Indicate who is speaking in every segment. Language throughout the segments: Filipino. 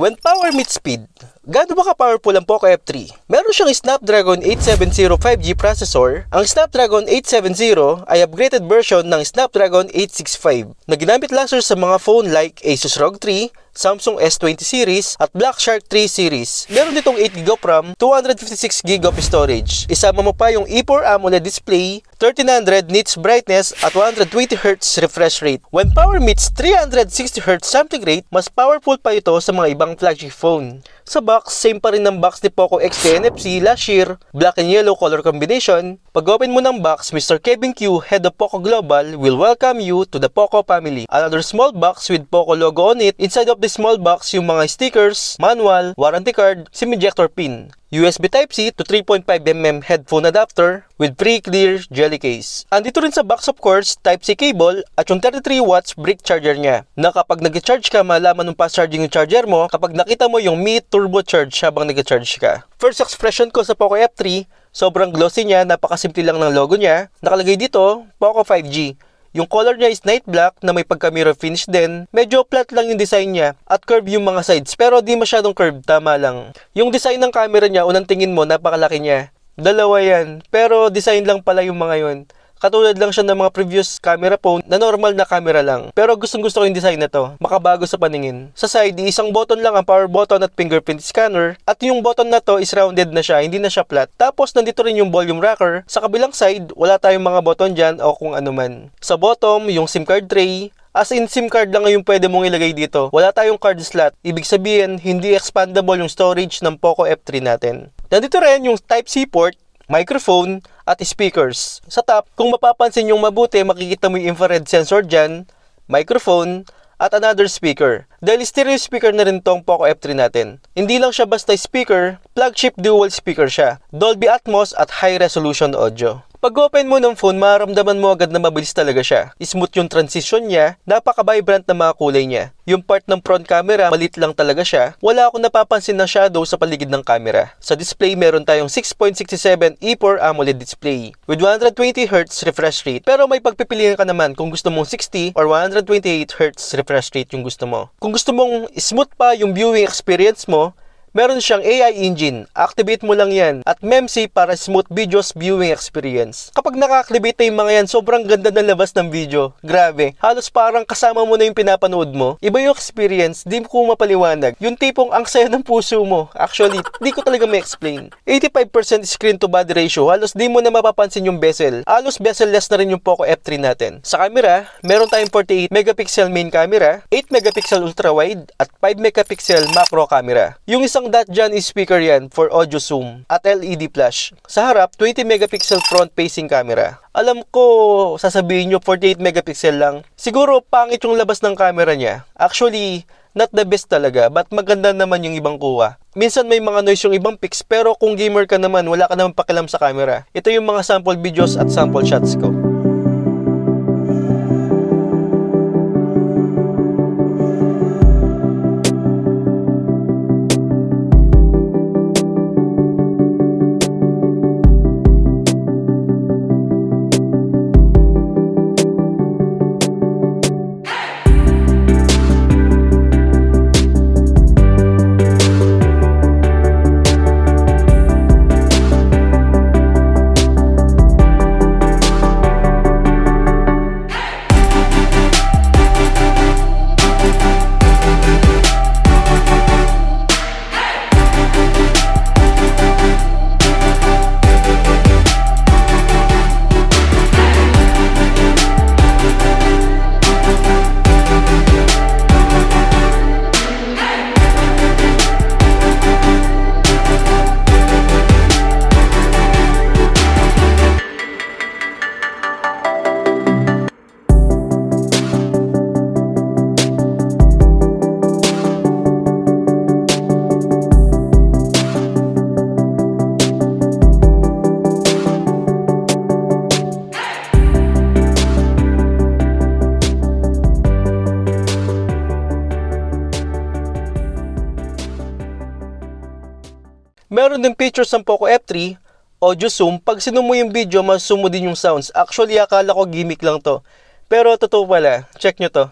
Speaker 1: When power meets speed, gaano ba ka-powerful ang POCO F3? Meron siyang Snapdragon 870 5G processor. Ang Snapdragon 870 ay upgraded version ng Snapdragon 865 na ginamit laser sa mga phone like Asus ROG 3, Samsung S20 series at Black Shark 3 series. Meron ditong 8GB of RAM, 256GB of storage. Isama mo pa yung E4 AMOLED display, 1300 nits brightness at 120Hz refresh rate. When power meets 360Hz sampling rate, mas powerful pa ito sa mga ibang flagship phone. Sa box, same pa rin ng box ni POCO X NFC last year, black and yellow color combination. Pag open mo ng box, Mr. Kevin Q, head of POCO Global, will welcome you to the POCO family. Another small box with POCO logo on it. Inside of the small box, yung mga stickers, manual, warranty card, SIM ejector pin. USB Type-C to 3.5mm headphone adapter with pre-clear jelly case. Andito rin sa box of course, Type-C cable at yung 33 watts brick charger niya na kapag nag-charge ka, malaman ng fast charging yung charger mo kapag nakita mo yung Mi Turbo Charge habang nag-charge ka. First expression ko sa POCO F3, sobrang glossy niya, napakasimple lang ng logo niya. Nakalagay dito, POCO 5G. Yung color niya is night black na may pagka-mirror finish din. Medyo flat lang yung design niya at curve yung mga sides pero di masyadong curve, tama lang. Yung design ng camera niya, unang tingin mo, napakalaki niya. Dalawa yan, pero design lang pala yung mga yun. Katulad lang siya ng mga previous camera phone na normal na camera lang. Pero gustong-gusto ko yung design na to. Makabago sa paningin. Sa side, isang button lang ang power button at fingerprint scanner. At yung button na to is rounded na siya, hindi na siya flat. Tapos nandito rin yung volume rocker. Sa kabilang side, wala tayong mga button dyan o kung ano man. Sa bottom, yung SIM card tray. As in, SIM card lang yung pwede mong ilagay dito. Wala tayong card slot. Ibig sabihin, hindi expandable yung storage ng POCO F3 natin. Nandito rin yung Type-C port, microphone, at speakers. Sa top, kung mapapansin yung mabuti, makikita mo yung infrared sensor dyan, microphone, at another speaker. Dahil stereo speaker na rin tong POCO F3 natin. Hindi lang siya basta speaker, flagship dual speaker siya, Dolby Atmos at high resolution audio. Pag open mo ng phone, maramdaman mo agad na mabilis talaga siya. Smooth yung transition niya, napaka-vibrant na mga kulay niya. Yung part ng front camera, maliit lang talaga siya. Wala akong napapansin na shadow sa paligid ng camera. Sa display, meron tayong 6.67 E4 AMOLED display with 120Hz refresh rate. Pero may pagpipilian ka naman kung gusto mong 60 or 128Hz refresh rate yung gusto mo. Kung gusto mong smooth pa yung viewing experience mo, meron siyang AI engine. Activate mo lang yan. At MEMC para smooth videos viewing experience. Kapag naka-activate na yung mga yan, sobrang ganda ng labas ng video. Grabe. Halos parang kasama mo na yung pinapanood mo. Iba yung experience, di ko mapaliwanag. Yung tipong ang saya ng puso mo. Actually, di ko talaga ma-explain. 85% screen to body ratio. Halos di mo na mapapansin yung bezel. Halos bezel-less na rin yung POCO F3 natin. Sa camera, meron tayong 48 megapixel main camera, 8 megapixel ultra wide, at 5 megapixel macro camera. Yung isang dot dyan is speaker yan for audio zoom at LED flash. Sa harap, 20 megapixel front facing camera. Alam ko, sasabihin nyo 48 megapixel lang. Siguro pangit yung labas ng camera niya. Actually, not the best talaga, but maganda naman yung ibang kuha. Minsan may mga noise yung ibang pics, pero kung gamer ka naman, wala ka naman pakialam sa camera. Ito yung mga sample videos at sample shots ko. Meron din features ng POCO F3, audio zoom. Pag sinum mo yung video, mas zoom mo din yung sounds. Actually, akala ko gimmick lang to. Pero totoo pala. Check nyo to.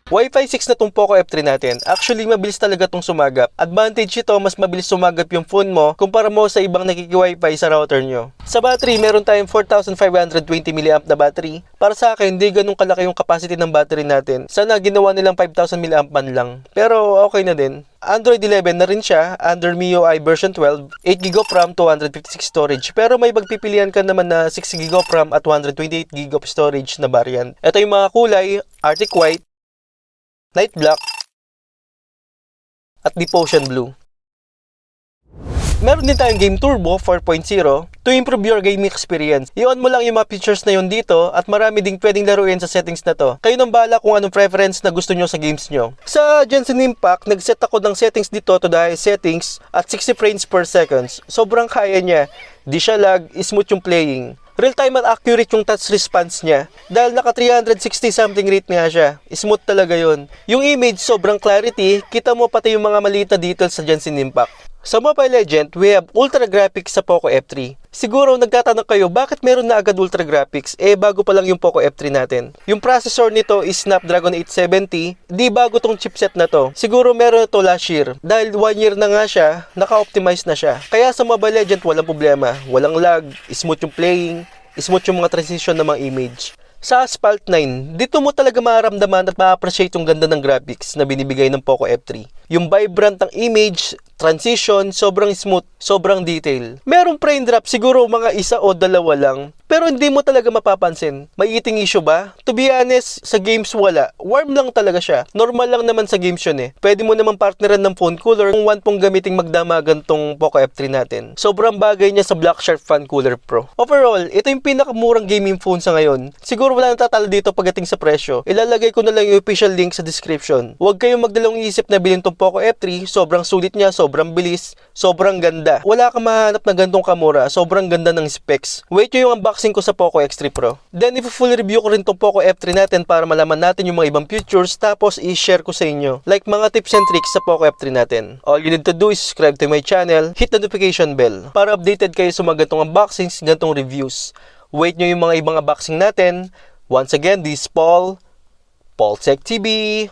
Speaker 1: Wi-Fi 6 na tong POCO F3 natin. Actually, mabilis talaga tong sumagap. Advantage ito, mas mabilis sumagap yung phone mo kumpara mo sa ibang nakiki-Wi-Fi sa router nyo. Sa battery, meron tayong 4,520 mAh na battery. Para sa akin, hindi ganun kalaki yung capacity ng battery natin. Sana ginawa nilang 5,000 mAh man lang. Pero okay na din. Android 11 na rin siya, under MIUI version 12, 8GB of RAM, 256 storage. Pero may pagpipilian ka naman na 6GB of RAM at 128GB of storage na variant. Ito yung mga kulay, Arctic White, Night Black, at Deep Ocean Blue. Meron din tayong Game Turbo 4.0 to improve your gaming experience. I-on mo lang yung mga features na yun dito at marami ding pwedeng laruin sa settings na to. Kayo nang bahala kung anong preference na gusto nyo sa games nyo. Sa Genshin Impact, nag-set ako ng settings dito to the highest settings at 60 frames per seconds. Sobrang kaya niya. Di siya lag, smooth yung playing. Real-time at accurate yung touch response niya. Dahil naka 360 something rate nga siya. Smooth talaga yon. Yung image sobrang clarity, kita mo pati yung mga maliit na details sa Genshin Impact. Sa Mobile Legend, we have Ultra Graphics sa POCO F3. Siguro nagtatanong kayo bakit meron na agad Ultra Graphics, bago pa lang yung POCO F3 natin. Yung processor nito is Snapdragon 870, di bago tong chipset na to. Siguro meron na to last year, dahil 1 year na nga siya, naka-optimize na siya. Kaya sa Mobile Legend walang problema, walang lag, smooth yung playing, smooth yung mga transition ng mga image. Sa Asphalt 9, dito mo talaga mararamdaman at ma-appreciate yung ganda ng graphics na binibigay ng POCO F3. Yung vibrant ng image, transition, sobrang smooth, sobrang detail. Merong frame drop, siguro mga isa o dalawa lang. Pero hindi mo talaga mapapansin. May eating issue ba? To be honest, sa games wala. Warm lang talaga siya. Normal lang naman sa games yun eh. Pwede mo naman partneran ng phone cooler kung want pong gamiting magdamagan tong POCO F3 natin. Sobrang bagay niya sa Flagship Fan Cooler Pro. Overall, ito yung pinakamurang gaming phone sa ngayon. Siguro wala nang tatalo dito pagdating sa presyo. Ilalagay ko na lang yung official link sa description. Huwag kayong magdalawang isip na bilhin tong POCO F3. Sobrang sulit niya, sobrang bilis, sobrang ganda. Wala kang mahanap na gantong kamura. Sobrang ganda ng specs. Wait nyo yung unboxing ko sa POCO X3 Pro. Then, full review ko rin tong POCO F3 natin para malaman natin yung mga ibang features, tapos i-share ko sa inyo. Like mga tips and tricks sa POCO F3 natin. All you need to do is subscribe to my channel, hit the notification bell para updated kayo sa mga gantong unboxings, gantong reviews. Wait nyo yung mga ibang unboxing natin. Once again, this is Paul Tech TV.